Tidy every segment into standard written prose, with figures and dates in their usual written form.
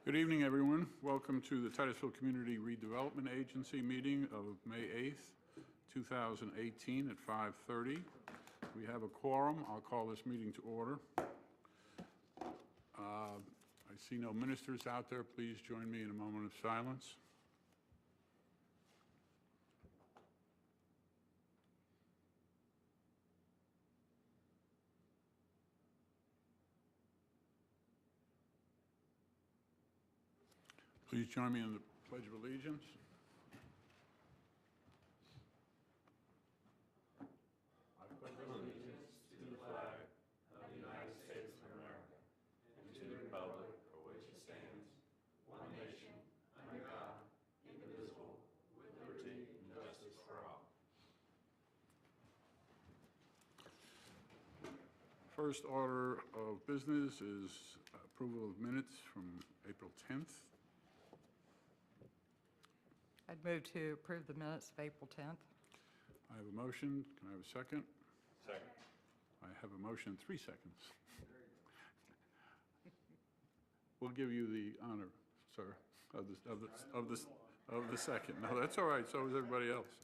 Good evening, everyone. Welcome to the Titusville Community Redevelopment Agency meeting of May 8th, 2018 at 5:30. We have a quorum. I'll call this meeting to order. I see no ministers out there. Please join me in a moment of silence. Please join me in the Pledge of Allegiance. I pledge allegiance to the flag of the United States of America and to the republic for which it stands, one nation, under God, indivisible, with liberty and justice for all. First order of business is approval of minutes from April 10th. I'd move to approve the minutes of April 10th. I have a motion. Can I have a second? Second. I have a motion in 3 seconds. We'll give you the honor, sir, of the second. No, that's all right. So is everybody else.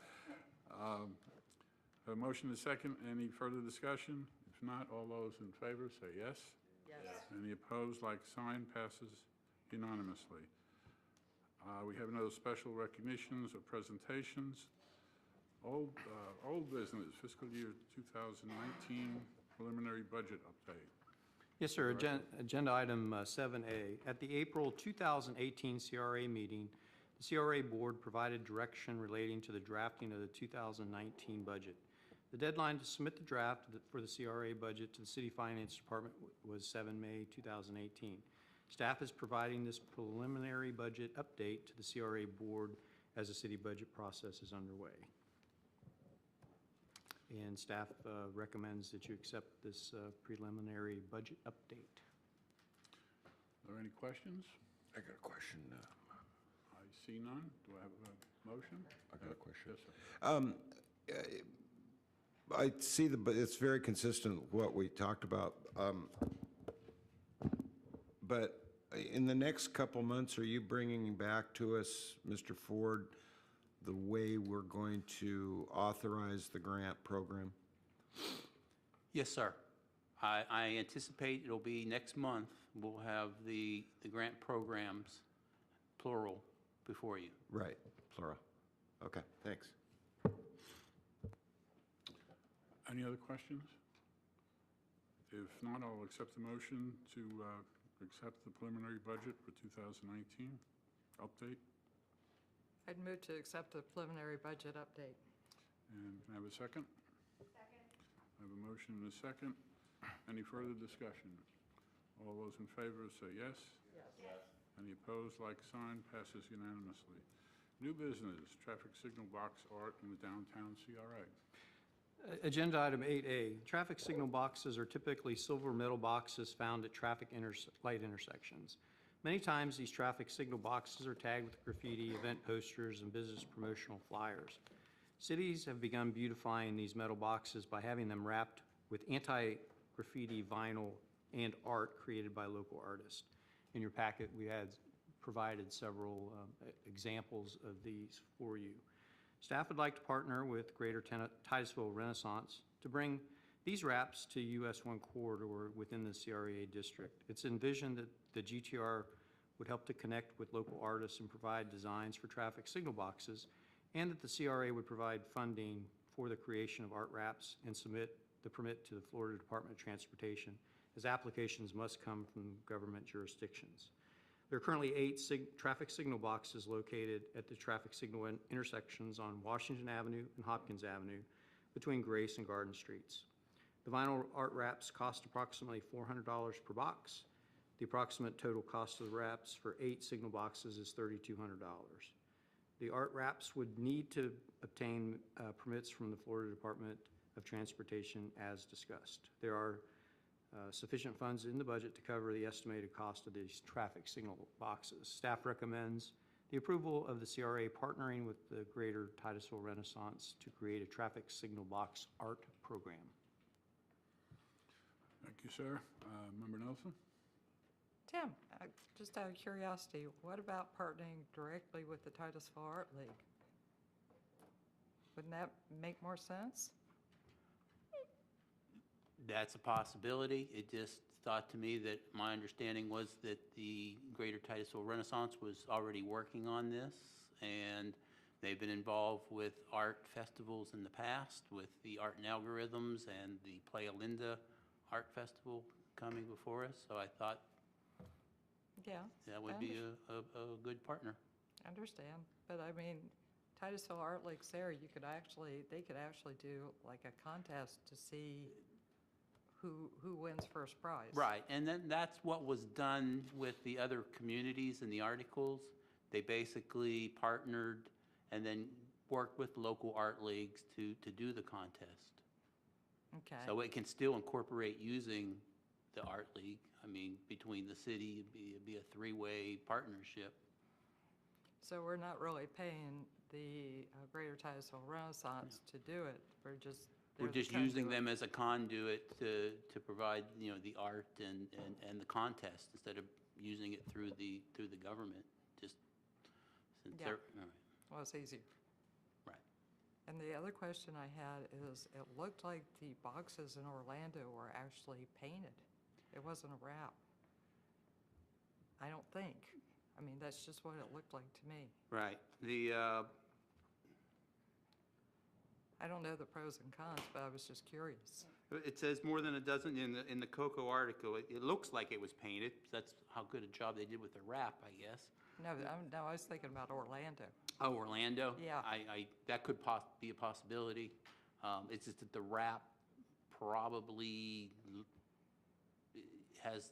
A motion and a second. Any further discussion? If not, all those in favor say yes. Yes. Any opposed, like sign, passes unanimously. We have no special recognitions or presentations. Old business, fiscal year 2019 preliminary budget update. Yes, sir. Agenda item 7A. At the April 2018 CRA meeting, the CRA board provided direction relating to the drafting of the 2019 budget. The deadline to submit the draft for the CRA budget to the City Finance Department was 7 May 2018. Staff is providing this preliminary budget update to the CRA board as the city budget process is underway. And staff recommends that you accept this preliminary budget update. Are there any questions? I got a question. I see none. Do I have a motion? I got a question. Yes, sir. I see but it's very consistent with what we talked about. But in the next couple months, are you bringing back to us, Mr. Ford, the way we're going to authorize the grant program? Yes, sir. I anticipate it'll be next month. We'll have the grant programs, plural, before you. Right, plural. Okay, thanks. Any other questions? If not, I'll accept the motion to accept the preliminary budget for 2019 update. I'd move to accept the preliminary budget update. And can I have a second? Second. I have a motion and a second. Any further discussion? All those in favor say yes. Yes. Any opposed, like sign, passes unanimously. New business, traffic signal box art in the downtown CRA. Agenda item 8A. Traffic signal boxes are typically silver metal boxes found at traffic light intersections. Many times these traffic signal boxes are tagged with graffiti, event posters, and business promotional flyers. Cities have begun beautifying these metal boxes by having them wrapped with anti-graffiti vinyl and art created by local artists. In your packet, we had provided several examples of these for you. Staff would like to partner with Greater Titusville Renaissance to bring these wraps to US 1 corridor within the CRA district. It's envisioned that the GTR would help to connect with local artists and provide designs for traffic signal boxes, and that the CRA would provide funding for the creation of art wraps and submit the permit to the Florida Department of Transportation, as applications must come from government jurisdictions. There are currently 8 traffic signal boxes located at the traffic signal intersections on Washington Avenue and Hopkins Avenue between Grace and Garden Streets. The vinyl art wraps cost approximately $400 per box. The approximate total cost of the wraps for 8 signal boxes is $3,200. The art wraps would need to obtain permits from the Florida Department of Transportation as discussed. There are sufficient funds in the budget to cover the estimated cost of these traffic signal boxes. Staff recommends the approval of the CRA partnering with the Greater Titusville Renaissance to create a traffic signal box art program. Thank you, sir. Member Nelson? Tim, just out of curiosity, what about partnering directly with the Titusville Art League? Wouldn't that make more sense? That's a possibility. It just thought to me that my understanding was that the Greater Titusville Renaissance was already working on this, and they've been involved with art festivals in the past, with the Art and Algorithms and the Playa Linda Art Festival coming before us, so I thought Yeah. that would be a good partner. I understand, but I mean, Titusville Art League's there, they could actually do like a contest to see who wins first prize. Right, and then that's what was done with the other communities in the articles. They basically partnered and then worked with local art leagues to do the contest. Okay. So it can still incorporate using the art league. I mean, between the city, it'd be a three-way partnership. So we're not really paying the Greater Titusville Renaissance to do it, We're they're the just using conduit. them as a conduit to provide, the art and the contest instead of using it through the government, just since Yeah. they're, all right. Well, it's easier. Right. And the other question I had is, it looked like the boxes in Orlando were actually painted. It wasn't a wrap. I don't think. I mean, that's just what it looked like to me. Right. I don't know the pros and cons, but I was just curious. It says more than a dozen in the Coco article. It looks like it was painted. That's how good a job they did with the wrap, I guess. No, I was thinking about Orlando. Oh, Orlando? Yeah. That could be a possibility. It's just that the wrap probably has,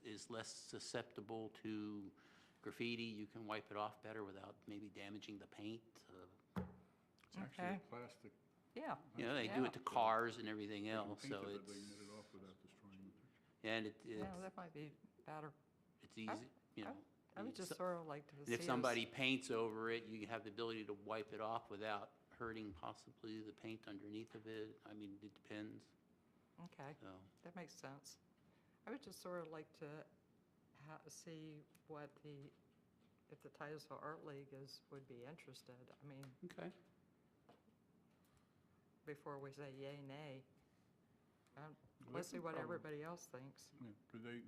is less susceptible to graffiti. You can wipe it off better without maybe damaging the paint. It's actually Okay. plastic. Yeah. They do it to cars and everything else, so Painted it, it's, they can get it off without destroying the picture. and Yeah, that might be better. it's easy, I would just so- sort of like to And see if us- somebody paints over it, you have the ability to wipe it off without hurting possibly the paint underneath of it. I mean, it depends, Okay, so. that makes sense. I would just sort of like to see if the Titusville Art League would be interested. I mean, Okay. before we say yay, nay. Well, Let's they see can what probably- everybody else thinks. Yeah, because they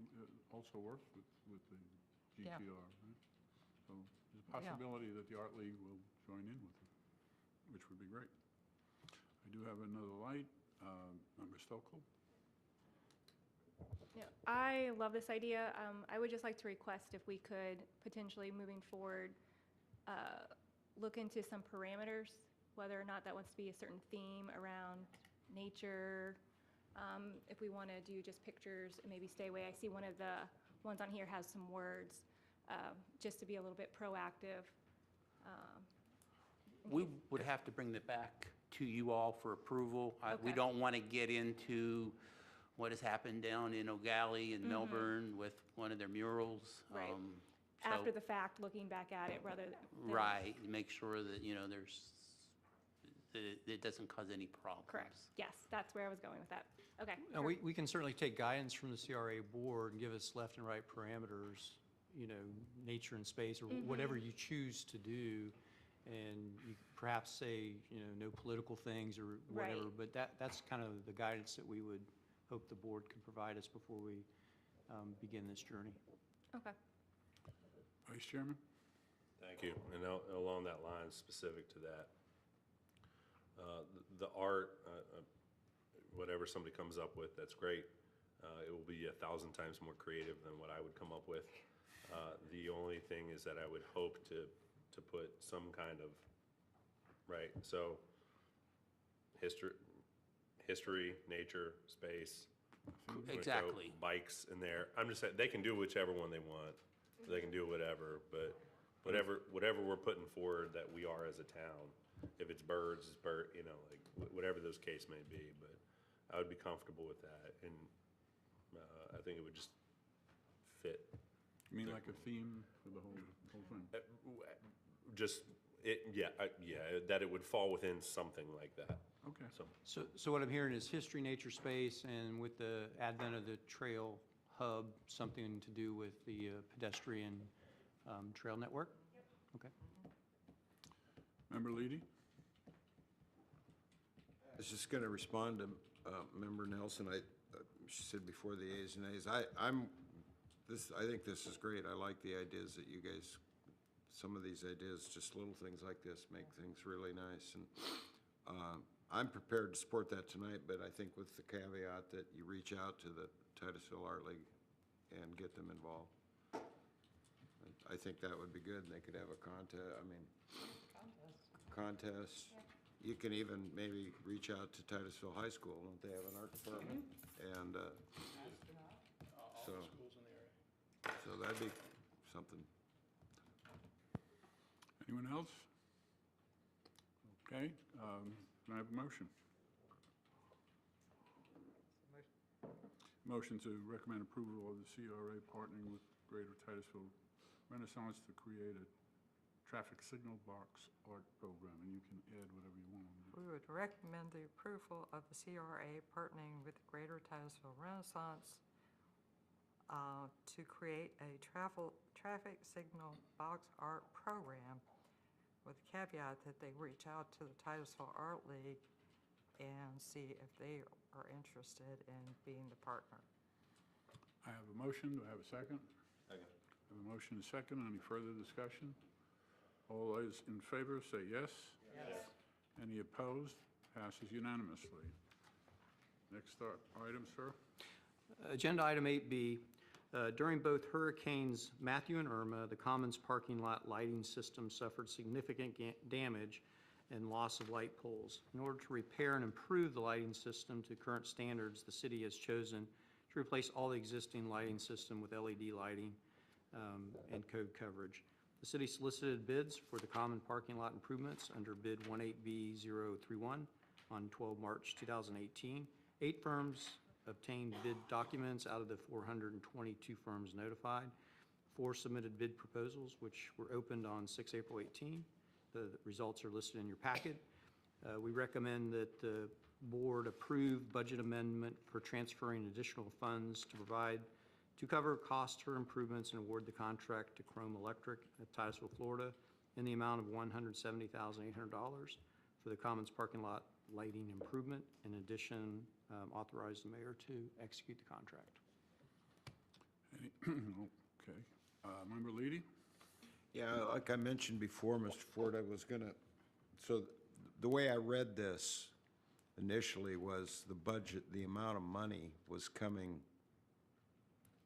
also work with the Yeah. GTR, right? So there's a Yeah. possibility that the Art League will join in with it, which would be great. I do have another light, Member Stokel. Yeah, I love this idea. I would just like to request if we could potentially, moving forward, look into some parameters, whether or not that wants to be a certain theme around nature. If we want to do just pictures, and maybe stay away. I see one of the ones on here has some words, just to be a little bit proactive. We would have to bring that back to you all for approval. We Okay. don't want to get into what has happened down in O'Galley and Melbourne with one of their murals. Right. So- After the fact, looking back at it rather than. Right, make sure that, that it doesn't cause any problems. Correct. Yes, that's where I was going with that. Okay. And we can certainly take guidance from the CRA board and give us left and right parameters, nature and space, or whatever you choose to do. And you perhaps say, no political things or whatever, Right. but that's kind of the guidance that we would hope the board can provide us before we begin this journey. Okay. Vice Chairman? Thank you. And along that line, specific to that, the art, whatever somebody comes up with, that's great. It will be 1,000 times more creative than what I would come up with. The only thing is that I would hope to put some kind of, right, so history, nature, space. we're gonna throw Exactly. Bikes in there. I'm just saying, they can do whichever one they want. They can do whatever, but whatever we're putting forward that we are as a town, if it's birds, it's bird, whatever those case may be, but I would be comfortable with that, and I think it would just fit. You mean like a theme for the whole thing? That it would fall within something like that, Okay. so. So what I'm hearing is history, nature, space, and with the advent of the trail hub, something to do with the pedestrian trail network? Okay. Member Leedy? I was just going to respond to Member Nelson. She said before the A's and A's. I think this is great. I like the ideas that you guys, some of these ideas, just little things like this make things really nice. And I'm prepared to support that tonight, but I think with the caveat that you reach out to the Titusville Art League and get them involved. I think that would be good, and they could have a contest. You can even maybe reach out to Titusville High School, don't they have an art department? And so that'd be something. Anyone else? Okay, can I have a motion? Motion to recommend approval of the CRA partnering with Greater Titusville Renaissance to create a traffic signal box art program, and you can add whatever you want on that. We would recommend the approval of the CRA partnering with Greater Titusville Renaissance to create a traffic signal box art program with the caveat that they reach out to the Titusville Art League and see if they are interested in being the partner. I have a motion, do I have a second? Second. I have a motion and a second, any further discussion? All those in favor say yes. Yes. Any opposed? Passes unanimously. Next item, sir. Agenda item 8B, during both hurricanes Matthew and Irma, the Commons parking lot lighting system suffered significant damage and loss of light poles. In order to repair and improve the lighting system to current standards, the city has chosen to replace all the existing lighting system with LED lighting and code coverage. The city solicited bids for the common parking lot improvements under bid 18B031 on 12 March 2018. 8 firms obtained bid documents out of the 422 firms notified. 4 submitted bid proposals, which were opened on 6 April 18. The results are listed in your packet. We recommend that the board approve budget amendment for transferring additional funds to cover costs for improvements and award the contract to Chrome Electric at Titusville, Florida, in the amount of $170,800 for the Commons parking lot lighting improvement. In addition, authorize the mayor to execute the contract. Okay. Member Leedy? Yeah, like I mentioned before, Mr. Ford, so the way I read this initially was the budget, the amount of money was coming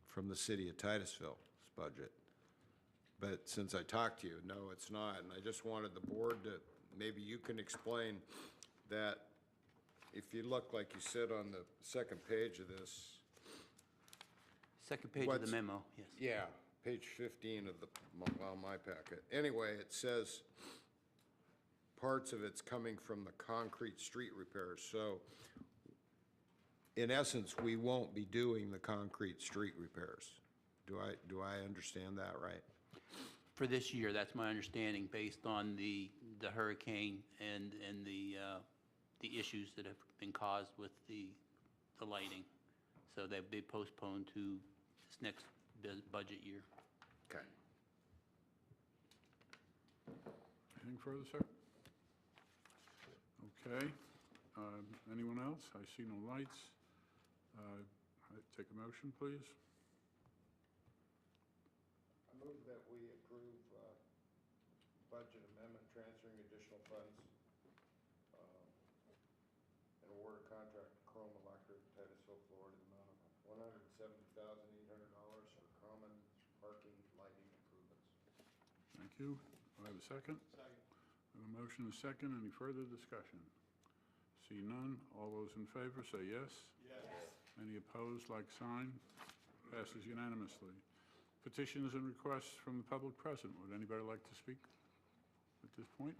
from the city of Titusville's budget. But since I talked to you, no, it's not. And I just wanted the board to, maybe you can explain that if you look, like you said, on the second page of this. Second page of the memo, yes. Yeah, page 15 of my packet. Anyway, it says parts of it's coming from the concrete street repairs. So in essence, we won't be doing the concrete street repairs. Do I understand that right? For this year, that's my understanding, based on the hurricane and the issues that have been caused with the lighting. So they've been postponed to this next budget year. Okay. Anything further, sir? Okay. Anyone else? I see no lights. Take a motion, please. I move that we approve budget amendment transferring additional funds and award a contract to Chrome Electric, Titusville, Florida, the amount of $170,800 for common parking lighting improvements. Thank you. Do I have a second? Second. I have a motion and a second. Any further discussion? See none. All those in favor say yes. Yes. Any opposed, like sign? Passes unanimously. Petitions and requests from the public present. Would anybody like to speak at this point?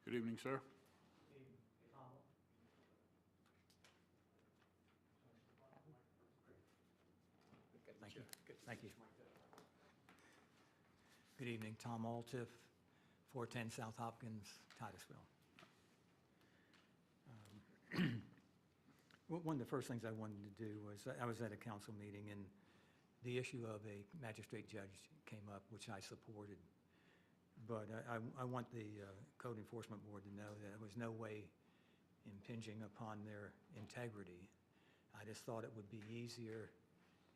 Good evening, sir. you. Thank you. Good evening, Tom Altiff, 410 South Hopkins, Titusville. One of the first things I wanted to do was, I was at a council meeting, and the issue of a magistrate judge came up, which I supported. But I want the Code Enforcement Board to know that there was no way impinging upon their integrity. I just thought it would be easier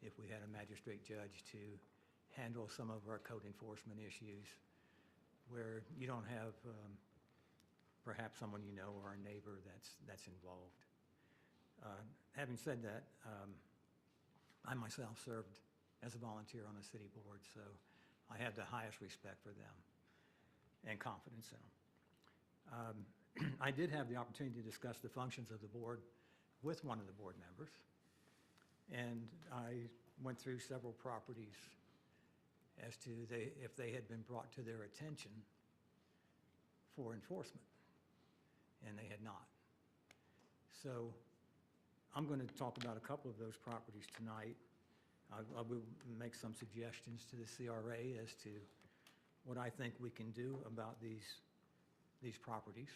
if we had a magistrate judge to handle some of our code enforcement issues where you don't have perhaps someone you know or a neighbor that's involved. Having said that, I myself served as a volunteer on the city board, so I have the highest respect for them and confidence in them. I did have the opportunity to discuss the functions of the board with one of the board members, and I went through several properties as to if they had been brought to their attention for enforcement, and they had not. So I'm going to talk about a couple of those properties tonight. I will make some suggestions to the CRA as to what I think we can do about these properties.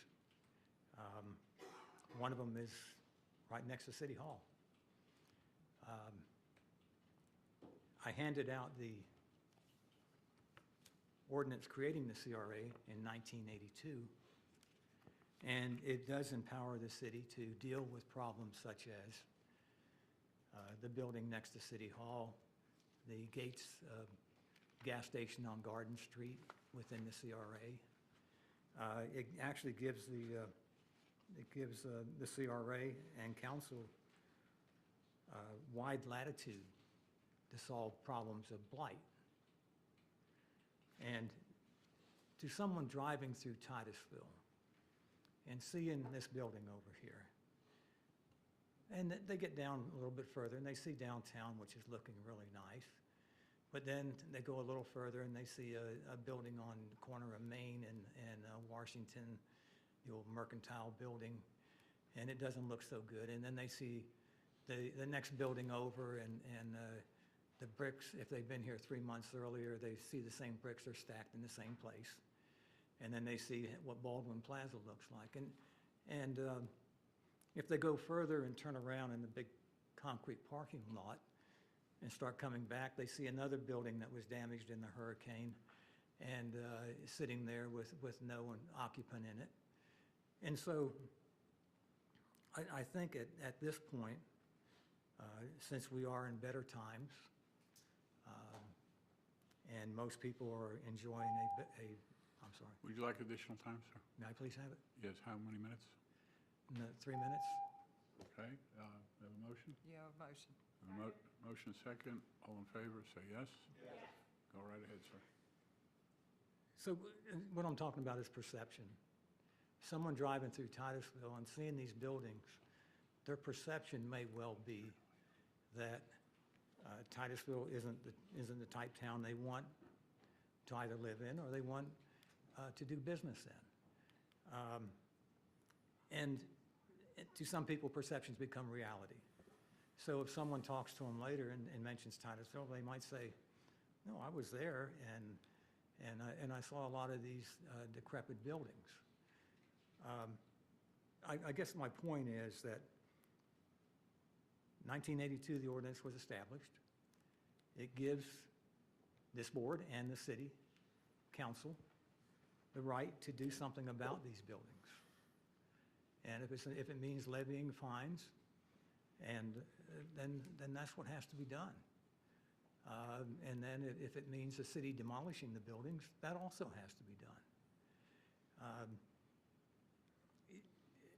One of them is right next to City Hall. I handed out the ordinance creating the CRA in 1982, and it does empower the city to deal with problems such as the building next to City Hall, the Gates gas station on Garden Street within the CRA. It actually gives the CRA and council wide latitude to solve problems of blight. And to someone driving through Titusville and seeing this building over here, and they get down a little bit further and they see downtown, which is looking really nice, but then they go a little further and they see a building on the corner of Main and Washington, the old Mercantile building, and it doesn't look so good. And then they see the next building over and the bricks, if they've been here 3 months earlier, they see the same bricks are stacked in the same place. And then they see what Baldwin Plaza looks like. And if they go further and turn around in the big concrete parking lot and start coming back, they see another building that was damaged in the hurricane and sitting there with no occupant in it. And so I think at this point, since we are in better times, and most people are enjoying I'm sorry, Would you like additional time, sir? may I please have it? Yes, how many minutes? No, 3 minutes? Okay, we have a motion? You have a motion. Motion second, all in favor, say yes. Yes. Go right ahead, sir. So what I'm talking about is perception. Someone driving through Titusville and seeing these buildings, their perception may well be that Titusville isn't the type town they want to either live in or they want to do business in. And to some people, perceptions become reality. So if someone talks to them later and mentions Titusville, they might say, no, I was there and I saw a lot of these decrepit buildings. I guess my point is that 1982, the ordinance was established. It gives this board and the city council the right to do something about these buildings. And if it means levying fines, and then that's what has to be done. And then if it means the city demolishing the buildings, that also has to be done.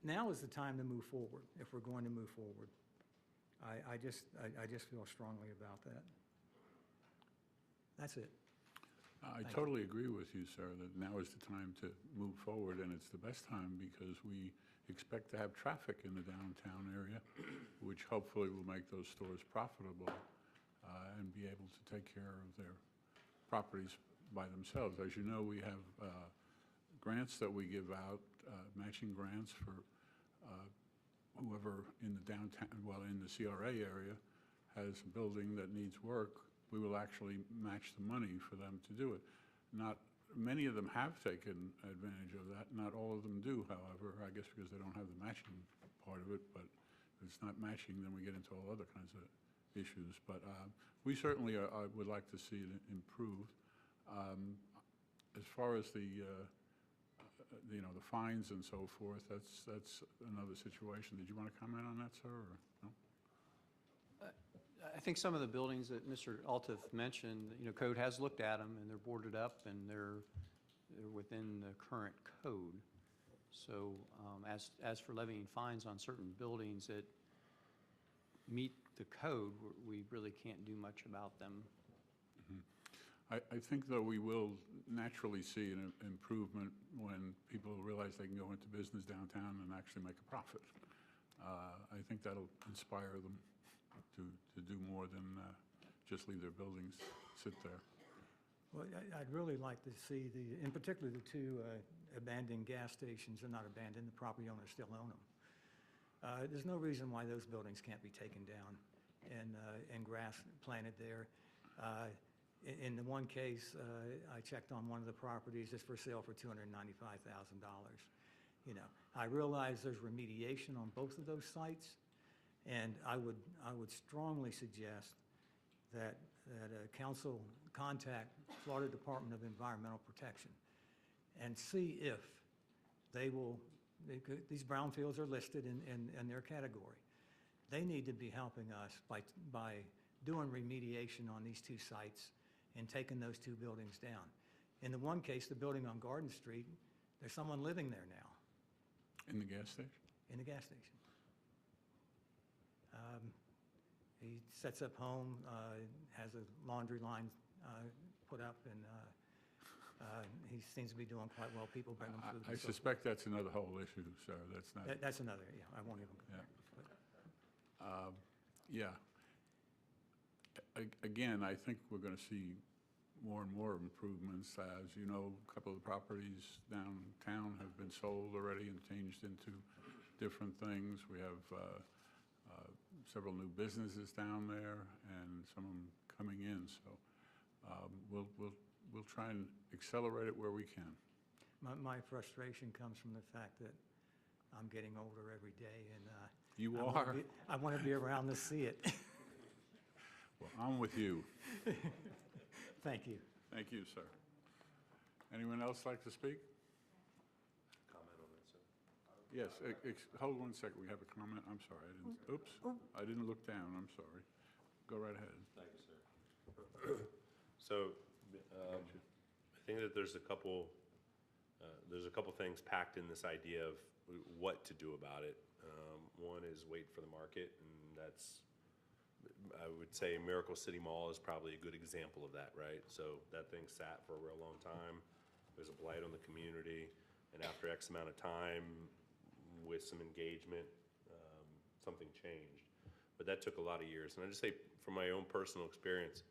Now is the time to move forward, if we're going to move forward. I just feel strongly about that. That's it. I Thank totally agree with you, sir, that now is the time to move forward, and it's the best time because we expect to have traffic in the downtown area, which hopefully will make those stores profitable and be able to take care of their properties by themselves. As you know, we have grants that we give out, matching grants for whoever in the downtown, well, in the CRA area has a building that needs work. we will actually match the money for them to do it. Not, many of them have taken advantage of that. Not all of them do, however, I guess because they don't have the matching part of it, but if it's not matching, then we get into all other kinds of issues. But we certainly would like to see it improved. As far as the fines and so forth, that's another situation. Did you want to comment on that, sir, or no? I think some of the buildings that Mr. Altif mentioned, code has looked at them, and they're boarded up, and they're within the current code. So as for levying fines on certain buildings that meet the code, we really can't do much about them. I think, though, we will naturally see an improvement when people realize they can go into business downtown and actually make a profit. I think that'll inspire them to do more than just leave their buildings sit there. Well, I'd really like to see in particular, the two abandoned gas stations. They're not abandoned, the property owners still own them. There's no reason why those buildings can't be taken down and grass planted there. In the one case, I checked on one of the properties, it's for sale for $295,000. I realize there's remediation on both of those sites, and I would strongly suggest that council contact Florida Department of Environmental Protection and see if they will, these brownfields are listed in their category. They need to be helping us by doing remediation on these two sites and taking those two buildings down. In the one case, the building on Garden Street, there's someone living there now. In the gas station? In the gas station. He sets up home, has a laundry line put up, and he seems to be doing quite well. People bring him food. I suspect that's another whole issue, sir. That's not. That's another, yeah, I won't even go there. Yeah. Again, I think we're going to see more and more improvements. As you know, a couple of the properties downtown have been sold already and changed into different things. We have several new businesses down there and some of them coming in. So we'll try and accelerate it where we can. My frustration comes from the fact that I'm getting older every day, and You are. I want to be around to see it. Well, I'm with you. Thank you. Thank you, sir. Anyone else like to speak? Comment on that, sir? Yes, hold one second, we have a comment, I'm sorry, I didn't look down, I'm sorry. Go right ahead. Thank you, sir. So, I think that there's a couple things packed in this idea of what to do about it. One is wait for the market, and that's, I would say Miracle City Mall is probably a good example of that, right? So that thing sat for a real long time. There's a blight on the community, and after X amount of time, with some engagement, something changed. But that took a lot of years. And I just say, from my own personal experience,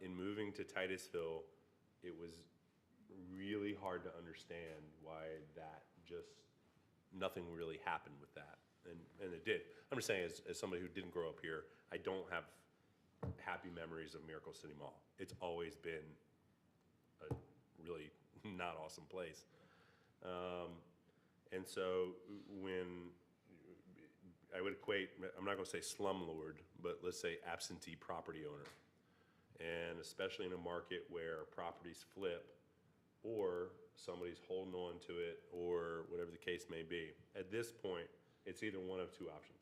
in moving to Titusville, it was really hard to understand why that just, nothing really happened with that. And it did. I'm just saying, as somebody who didn't grow up here, I don't have happy memories of Miracle City Mall. It's always been a really not awesome place. And so when I would equate, I'm not going to say slumlord, but let's say absentee property owner. And especially in a market where properties flip, or somebody's holding on to it, or whatever the case may be. At this point, it's either one of two options.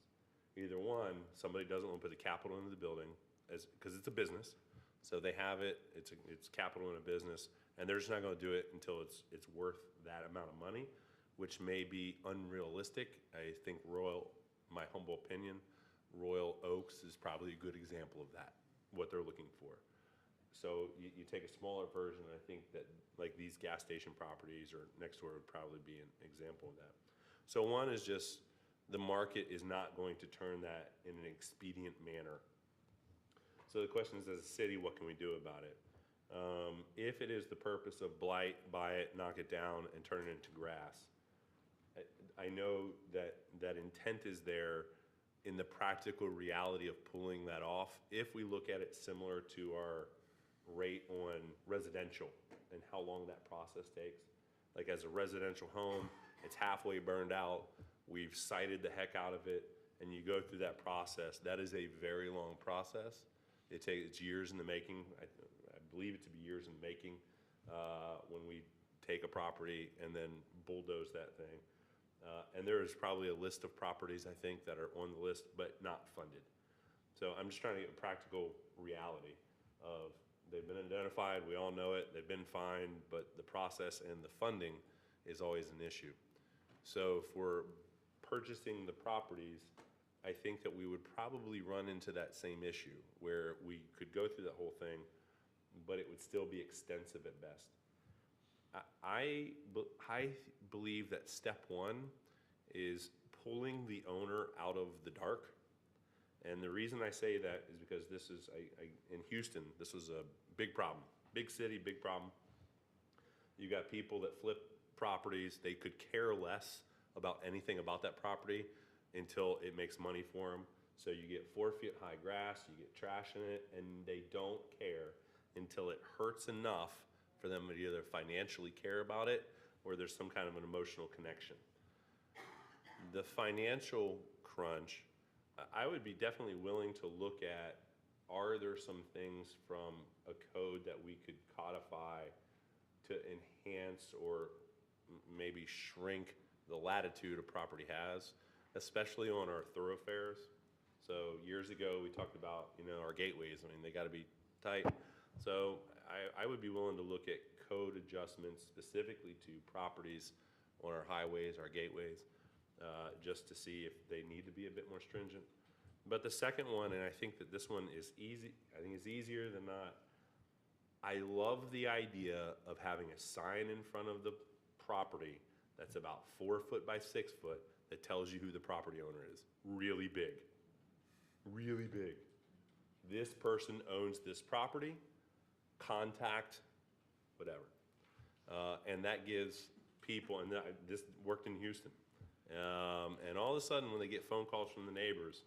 Either one, somebody doesn't want to put the capital into the building, because it's a business, so they have it, it's capital in a business, and they're just not going to do it until it's worth that amount of money, which may be unrealistic. I think my humble opinion, Royal Oaks is probably a good example of that, what they're looking for. So you take a smaller version, and I think that like these gas station properties or next door would probably be an example of that. So one is just the market is not going to turn that in an expedient manner. So the question is, as a city, what can we do about it? If it is the purpose of blight, buy it, knock it down, and turn it into grass, I know that intent is there in the practical reality of pulling that off, if we look at it similar to our rate on residential and how long that process takes. Like as a residential home, it's halfway burned out, we've cited the heck out of it, and you go through that process. That is a very long process. It's years in the making. I believe it to be years in the making when we take a property and then bulldoze that thing. And there is probably a list of properties, I think, that are on the list but not funded. So I'm just trying to get a practical reality of they've been identified, we all know it, they've been fined, but the process and the funding is always an issue. So if we're purchasing the properties, I think that we would probably run into that same issue where we could go through that whole thing, but it would still be extensive at best. I believe that step one is pulling the owner out of the dark. And the reason I say that is because this is, in Houston, this was a big problem. Big city, big problem. You got people that flip properties, they could care less about anything about that property until it makes money for them. So you get 4 feet high grass, you get trash in it, and they don't care until it hurts enough for them to either financially care about it or there's some kind of an emotional connection. The financial crunch, I would be definitely willing to look at, are there some things from a code that we could codify to enhance or maybe shrink the latitude a property has, especially on our thoroughfares. So years ago, we talked about, our gateways. I mean, they gotta be tight. So I would be willing to look at code adjustments specifically to properties on our highways, our gateways, just to see if they need to be a bit more stringent. But the second one, and I think that this one is easy, I think it's easier than not. I love the idea of having a sign in front of the property that's about 4 foot by 6 foot that tells you who the property owner is. Really big. Really big. This person owns this property, contact, whatever. And that gives people, and this worked in Houston. And all of a sudden, when they get phone calls from the neighbors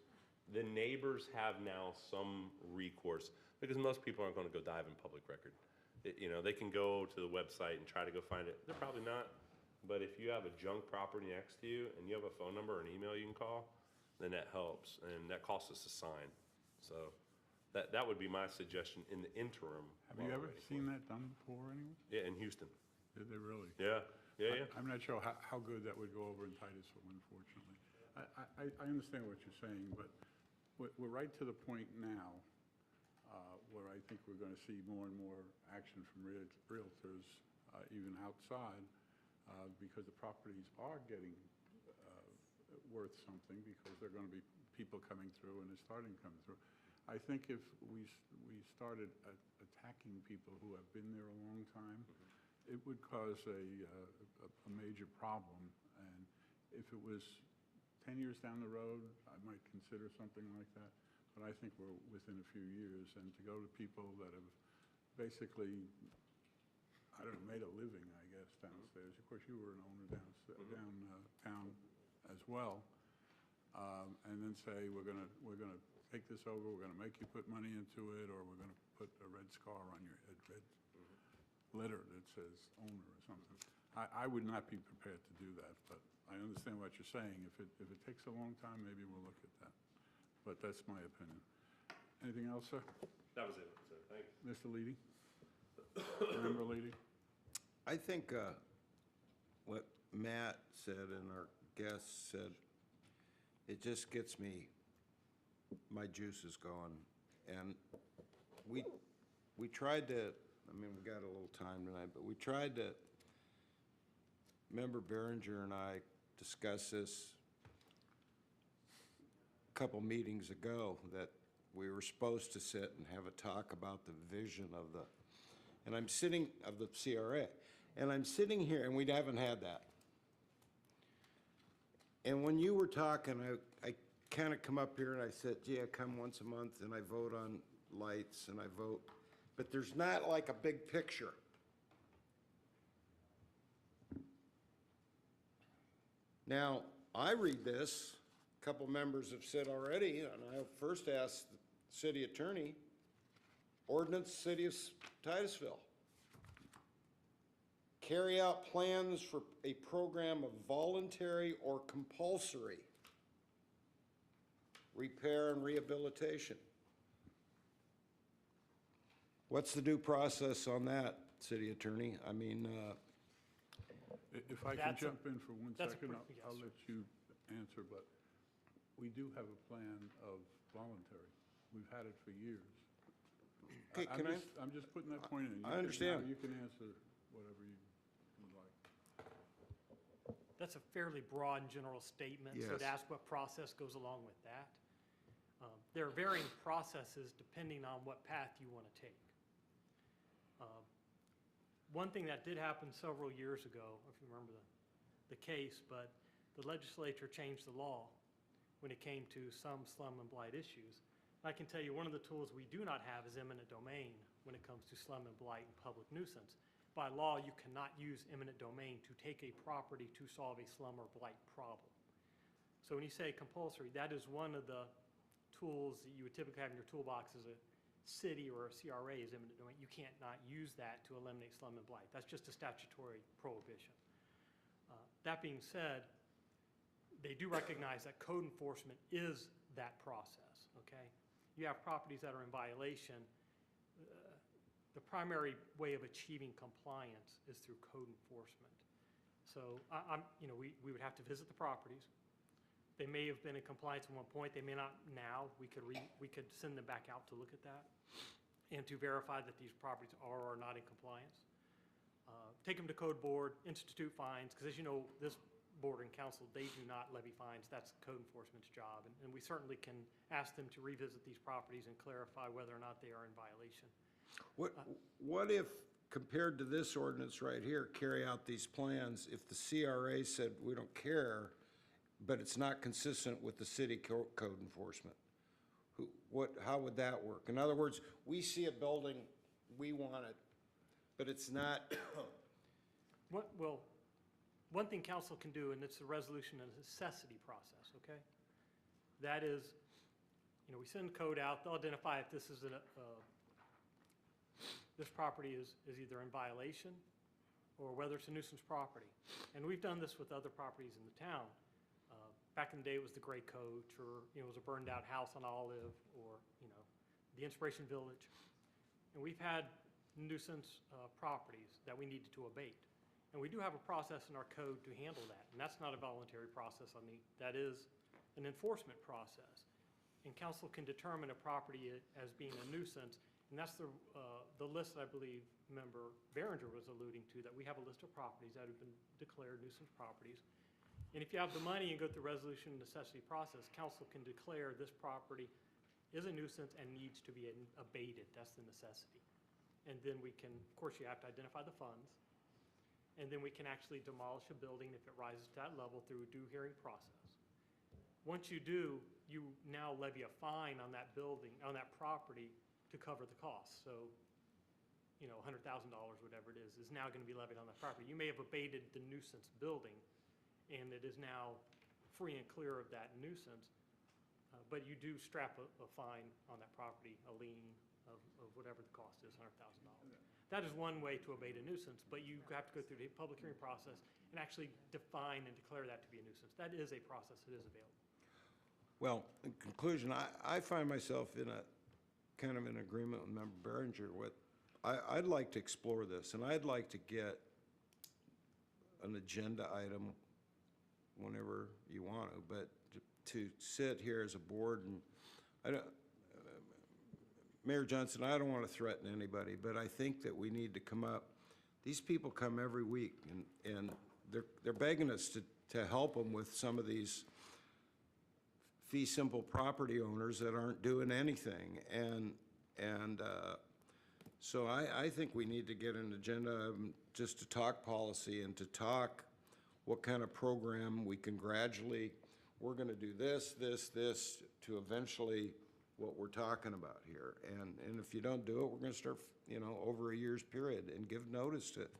have now some recourse, because most people aren't going to go dive in public record. They can go to the website and try to go find it. They're probably not. But if you have a junk property next to you and you have a phone number or an email you can call, then that helps, and that costs us a sign. So that would be my suggestion in the interim. Have you ever seen that done before anywhere? Yeah, in Houston. Did they really? Yeah. I'm not sure how good that would go over in Titusville, unfortunately. I understand what you're saying, but we're right to the point now where I think we're going to see more and more action from realtors, even outside, because the properties are getting worth something, because there are going to be people coming through and they're starting to come through. I think if we started attacking people who have been there a long time, it would cause a major problem. And if it was 10 years down the road, I might consider something like that. But I think we're within a few years. And to go to people that have basically, I don't know, made a living, I guess, downstairs. Of course, you were an owner downtown as well. And then say, we're gonna take this over, we're gonna make you put money into it, or we're gonna put a red scar on your head, red letter that says owner or something. I would not be prepared to do that, but I understand what you're saying. If it takes a long time, maybe we'll look at that. But that's my opinion. Anything else, sir? That was it, sir. Thank you. Mr. Leedy? Member Leedy? I think what Matt said and our guests said, it just gets my juices going. And we tried to, we got a little time tonight, but we tried to, Member Behringer and I discussed this a couple meetings ago, that we were supposed to sit and have a talk about the vision of the CRA. And I'm sitting here, and we haven't had that. And when you were talking, I kind of come up here and I said, gee, I come once a month and I vote on lights and I vote, but there's not like a big picture. Now, I read this couple members have said already, and I first asked the city attorney, ordinance, City of Titusville. Carry out plans for a program of voluntary or compulsory repair and rehabilitation. What's the due process on that, city attorney? I mean, If I can That's a- jump in for one that's a second, pretty- I'll yes, let you answer, but we do have a plan of voluntary. We've had it for years. Okay, I'm can I- just- I'm just putting that point in. You I can- understand. now You can answer whatever you would like. That's a fairly broad and general statement, so Yes. to ask what process goes along with that. There are varying processes depending on what path you want to take. One thing that did happen several years ago, if you remember the case, but the legislature changed the law when it came to some slum and blight issues. I can tell you, one of the tools we do not have is eminent domain when it comes to slum and blight and public nuisance. By law, you cannot use eminent domain to take a property to solve a slum or blight problem. So when you say compulsory, that is one of the tools that you would typically have in your toolbox as a city or a CRA is eminent domain. You can't not use that to eliminate slum and blight. That's just a statutory prohibition. That being said, they do recognize that code enforcement is that process, okay? You have properties that are in violation. The primary way of achieving compliance is through code enforcement. So we would have to visit the properties. They may have been in compliance at one point, they may not now. We could send them back out to look at that and to verify that these properties are or are not in compliance. Take them to code board, institute fines, because as you know, this board and council, they do not levy fines. That's code enforcement's job. And we certainly can ask them to revisit these properties and clarify whether or not they are in violation. what if, compared to this ordinance right here, carry out these plans, if the CRA said, we don't care, but it's not consistent with the city code enforcement? How would that work? In other words, we see a building, we want it, but it's not, Well, one thing council can do, and it's the resolution and necessity process, okay? That is, we send code out, they'll identify if this is this property is either in violation or whether it's a nuisance property. And we've done this with other properties in the town. Back in the day, it was the Gray Coach, or, it was a burned-out house on Olive, or, the Inspiration Village. And we've had nuisance properties that we needed to abate. And we do have a process in our code to handle that, and that's not a voluntary process that is an enforcement process. And council can determine a property as being a nuisance, and that's the list that I believe Member Behringer was alluding to, that we have a list of properties that have been declared nuisance properties. And if you have the money and go through resolution and necessity process, council can declare this property is a nuisance and needs to be abated. That's the necessity. And then we can, of course, you have to identify the funds. And then we can actually demolish a building if it rises to that level through a due hearing process. Once you do, you now levy a fine on that building, on that property to cover the cost. So, $100,000, whatever it is now going to be levied on that property. You may have abated the nuisance building, and it is now free and clear of that nuisance, but you do strap a fine on that property, a lien of whatever the cost is, $100,000. That is one way to abate a nuisance, but you have to go through the public hearing process and actually define and declare that to be a nuisance. That is a process that is available. well, in conclusion, I find myself in a, kind of in agreement with Member Behringer. I'd like to explore this, and I'd like to get an agenda item whenever you want to, but to sit here as a board and, Mayor Johnson, I don't want to threaten anybody, but I think that we need to come up. These people come every week, and they're begging us to help them with some of these fee simple property owners that aren't doing anything. And so I think we need to get an agenda just to talk policy and to talk what kind of program we can gradually, we're going to do this, to eventually what we're talking about here. And if you don't do it, we're going to start, over a year's period and give notice to it.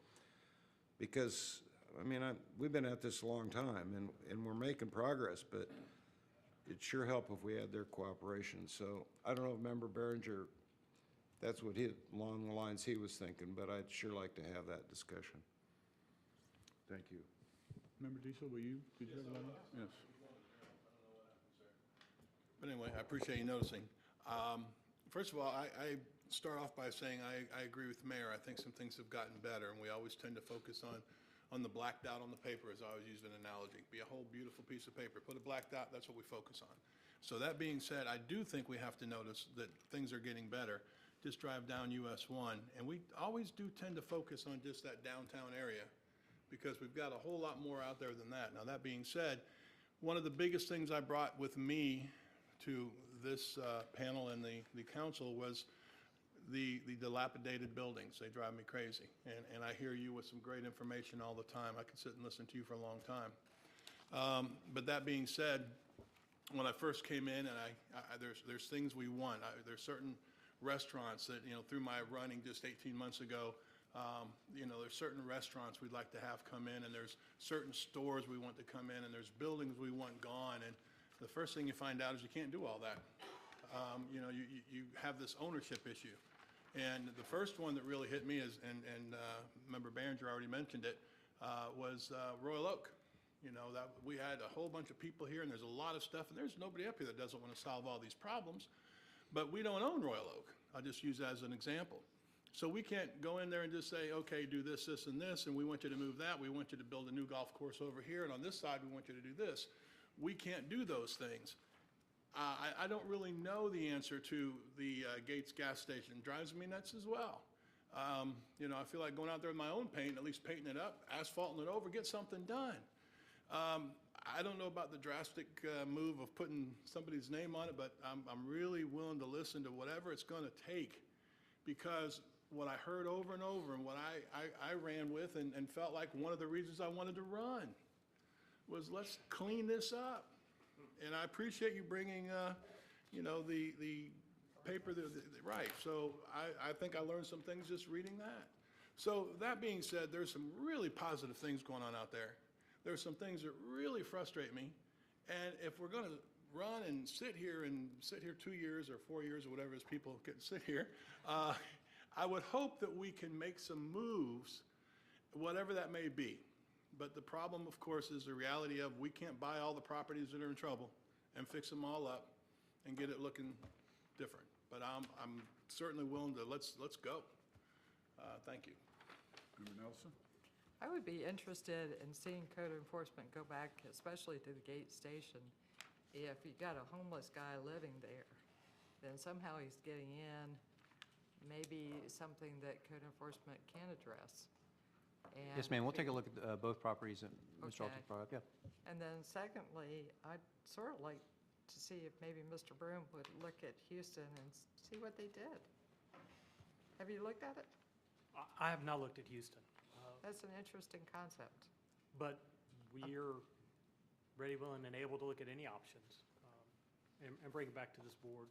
Because, we've been at this a long time, and we're making progress, but it'd sure help if we had their cooperation. So I don't know if Member Berenger, that's what along the lines he was thinking, but I'd sure like to have that discussion. Thank you. Member Diesel, did you have a letter? Yes. But anyway, I appreciate you noticing. First of all, I start off by saying I agree with the mayor. I think some things have gotten better, and we always tend to focus on the blacked out on the paper, as I always use an analogy. Be a whole beautiful piece of paper. Put a blacked out, that's what we focus on. So that being said, I do think we have to notice that things are getting better. Just drive down US 1, and we always do tend to focus on just that downtown area because we've got a whole lot more out there than that. Now, that being said, one of the biggest things I brought with me to this panel and the council was the dilapidated buildings. They drive me crazy. And I hear you with some great information all the time. I could sit and listen to you for a long time. But that being said, when I first came in, and there's things we want. There's certain restaurants that, through my running just 18 months ago, there's certain restaurants we'd like to have come in, and there's certain stores we want to come in, and there's buildings we want gone. And the first thing you find out is you can't do all that. You have this ownership issue. And the first one that really hit me is, and Member Berenger already mentioned it, was Royal Oak. That we had a whole bunch of people here, and there's a lot of stuff, and there's nobody up here that doesn't want to solve all these problems. But we don't own Royal Oak. I'll just use that as an example. So we can't go in there and just say, okay, do this, this, and this, and we want you to move that. We want you to build a new golf course over here, and on this side, we want you to do this. We can't do those things. I don't really know the answer to the Gates gas station. It drives me nuts as well. I feel like going out there with my own paint, at least painting it up, asphalting it over, get something done. I don't know about the drastic move of putting somebody's name on it, but I'm really willing to listen to whatever it's going to take, because what I heard over and over and what I ran with and felt like one of the reasons I wanted to run was, let's clean this up. And I appreciate you bringing, the paper, right. So I think I learned some things just reading that. So that being said, there's some really positive things going on out there. There's some things that really frustrate me. And if we're going to run and sit here 2 years or 4 years or whatever as people can sit here, I would hope that we can make some moves, whatever that may be. But the problem, of course, is the reality of we can't buy all the properties that are in trouble and fix them all up and get it looking different. But I'm certainly willing to, let's go. Thank you. Member Nelson? I would be interested in seeing code enforcement go back, especially to the Gate Station. If you got a homeless guy living there, then somehow he's getting in, maybe something that code enforcement can address. And Yes, ma'am, we'll take a look at both properties that Mr. Alter Okay. brought up, yeah. And then secondly, I'd sort of like to see if maybe Mr. Broom would look at Houston and see what they did. Have you looked at it? I have not looked at Houston, That's an interesting concept. but we're ready, willing, and able to look at any options and bring it back to this board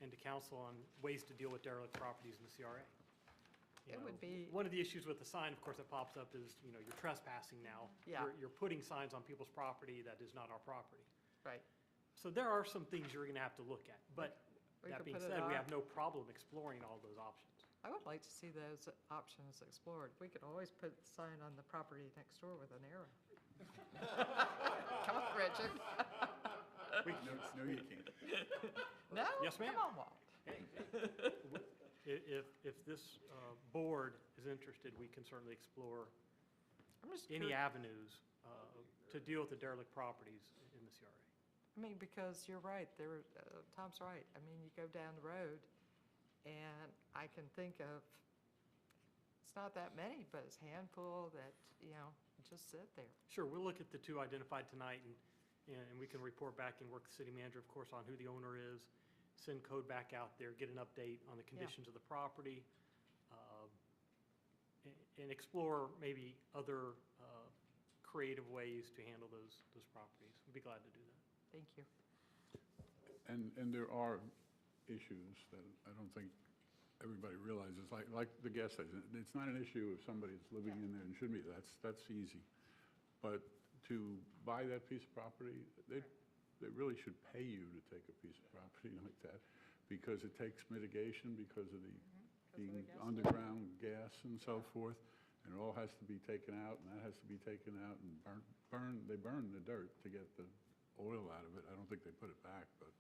and to council on ways to deal with derelict properties in the CRA. It would be- One of the issues with the sign, of course, that pops up is, you're trespassing now. Yeah. You're putting signs on people's property that is not our property. Right. So there are some things you're going to have to look at. But We that could being put it said, we on. have no problem exploring all those options. I would like to see those options explored. We could always put the sign on the property next door with an arrow. Come on, Richard. No, you can't. No? Yes, ma'am. Come on, Walt. If this board is interested, we can certainly explore I'm just any curious. avenues to deal with the derelict properties in the CRA. I mean, because you're right, Tom's right. I mean, you go down the road, and I can think of, it's not that many, but it's a handful that, just sit there. Sure, we'll look at the two identified tonight, and we can report back and work with the city manager, of course, on who the owner is, send code back out there, get an update on the conditions of the property, and explore maybe other creative ways to handle those properties. We'd be glad to do that. Thank you. And there are issues that I don't think everybody realizes, like the gas station. It's not an issue if somebody's living in there and shouldn't be. That's easy. But to buy that piece of property, they really should pay you to take a piece of property like that, because it takes mitigation because of the underground gas and so forth, and it all has to be taken out, and that has to be taken out and they burn the dirt to get the oil out of it. I don't think they put it back, but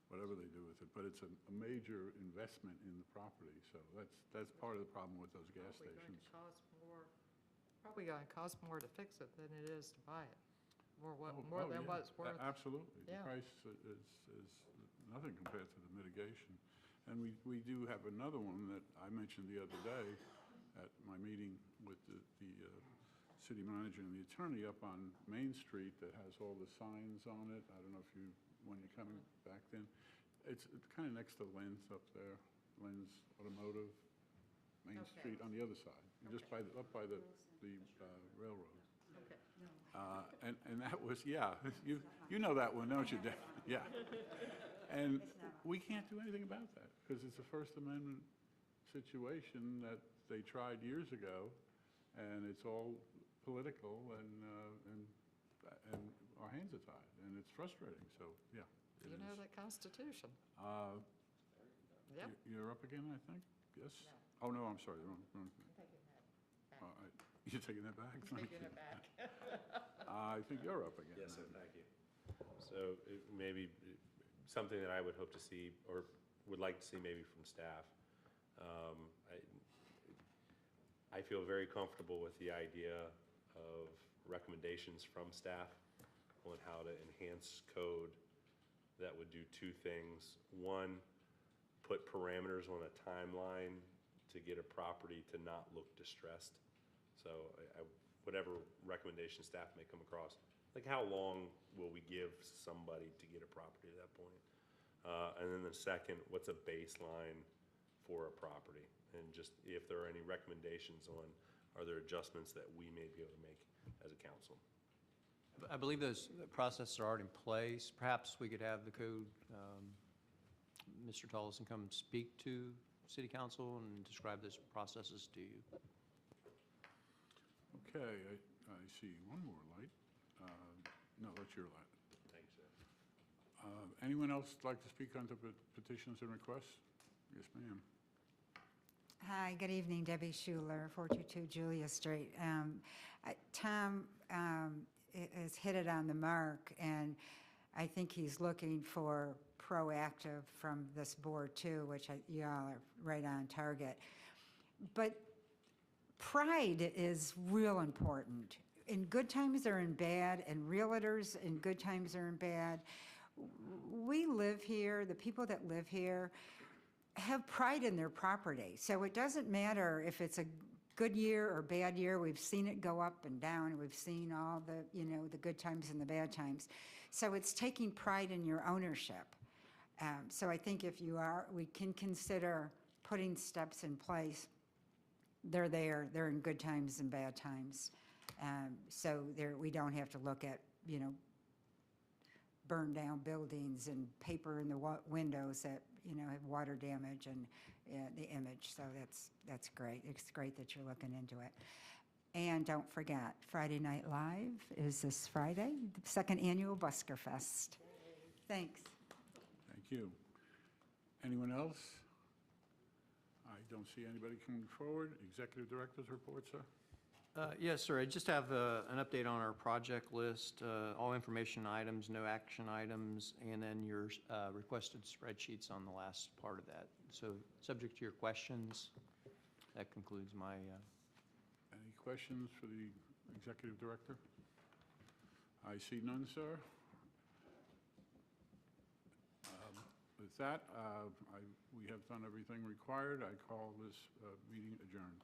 whatever they do with it. But it's a major investment in the property, so that's part of the problem with those gas stations. Probably going to cost more to fix it than it is to buy it. More Oh, than yeah. what it's worth. Absolutely. The Yeah. price is nothing compared to the mitigation. And we do have another one that I mentioned the other day at my meeting with the city manager and the attorney up on Main Street that has all the signs on it. I don't know if you, when you're coming back then, it's kind of next to Len's up there, Len's Automotive, Main Okay. Street on the other side, just up by the railroad. Okay. And that was, yeah, you know that one, don't you, Deb? Yeah. And we can't do anything about that, because it's a First Amendment situation that they tried years ago, and it's all political, and our hands are tied, and it's frustrating, so, yeah. it You know is. the Constitution. Yep. You're up again, I think? Yes? Oh, no, I'm sorry, wrong thing. All right. You're taking that back? Thank Taking you. it back. I think you're up again. Yes, sir, thank you. So maybe something that I would hope to see, or would like to see maybe from staff. I feel very comfortable with the idea of recommendations from staff on how to enhance code that would do two things. One, put parameters on a timeline to get a property to not look distressed. So whatever recommendation staff may come across, like how long will we give somebody to get a property at that point? And then the second, what's a baseline for a property? And just if there are any recommendations on, are there adjustments that we may be able to make as a council? I believe those processes are already in place. Perhaps we could have the code, Mr. Tollison come speak to City Council and describe those processes to you. Okay, I see one more light. No, that's your light. Thanks, sir. Anyone else like to speak on the petitions and requests? Yes, ma'am. Hi, good evening, Debbie Schuler, 422 Julia Street. Tom has hit it on the mark, and I think he's looking for proactive from this board too, which y'all are right on target. But pride is real important. In good times or in bad, and realtors in good times or in bad. We live here, the people that live here have pride in their property. So it doesn't matter if it's a good year or bad year. We've seen it go up and down. We've seen all the, the good times and the bad times. So it's taking pride in your ownership. So I think if we can consider putting steps in place. They're there. They're in good times and bad times. So we don't have to look at, burned down buildings and paper in the windows that, have water damage and the image. So that's great. It's great that you're looking into it. And don't forget, Friday Night Live is this Friday, the second annual Busker Fest. Thanks. Thank you. Anyone else? I don't see anybody coming forward. Executive Director's report, sir? Yes, sir. I just have an update on our project list, all information items, no action items, and then your requested spreadsheets on the last part of that. So subject to your questions, that concludes my... Any questions for the Executive Director? I see none, sir. With that, we have done everything required. I call this meeting adjourned.